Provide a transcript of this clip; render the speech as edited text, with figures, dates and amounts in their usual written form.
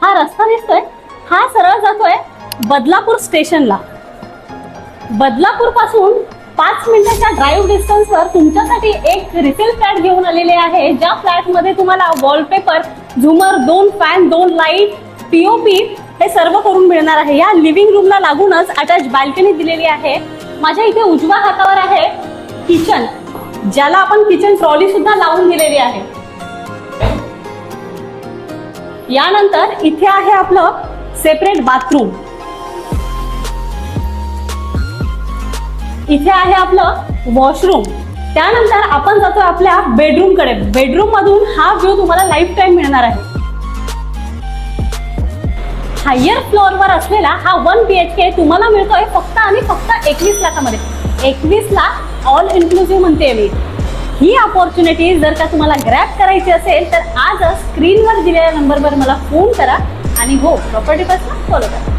हा रस्ता दिसतोय, हा सरळ जातोय बदलापूर स्टेशनला. बदलापूर पासून 5 मिनिटाच्या ड्राईव्ह डिस्टन्सवर तुमच्यासाठी एक रिसेल फ्लॅट घेऊन आलेले आहे, ज्या फ्लॅट मध्ये तुम्हाला वॉलपेपर, झुमर, 2 फॅन, 2 लाईट, पीओपी हे सर्व करून मिळणार आहे. या लिव्हिंग रूमला लागूनच अटॅच बाल्कनी दिलेली आहे. माझ्या इथे उजव्या हातावर आहे किचन, ज्याला आपण किचन ट्रॉली सुद्धा लावून दिलेली आहे. यानंतर इथे आहे आपलं सेपरेट बाथरूम. इथे आहे आपलं वॉशरूम. त्यानंतर आपण जातो आपल्या बेडरूम कडे. बेडरूम मधून हा व्ह्यू तुम्हाला लाईफ टाइम मिळणार आहे. हायर फ्लोअर वर असलेला हा 1 BHK तुम्हाला मिळतोय फक्त आणि फक्त 21 लाखामध्ये. 21 लाख ऑल इन्क्लुसिव्ह म्हणते मी. ही अपॉर्च्युनिटी जर का तुम्हाला ग्रॅब करायची असेल तर आजच स्क्रीनवर दिलेल्या नंबरवर मला फोन करा आणि हो, प्रॉपर्टी बसला फॉलो करा.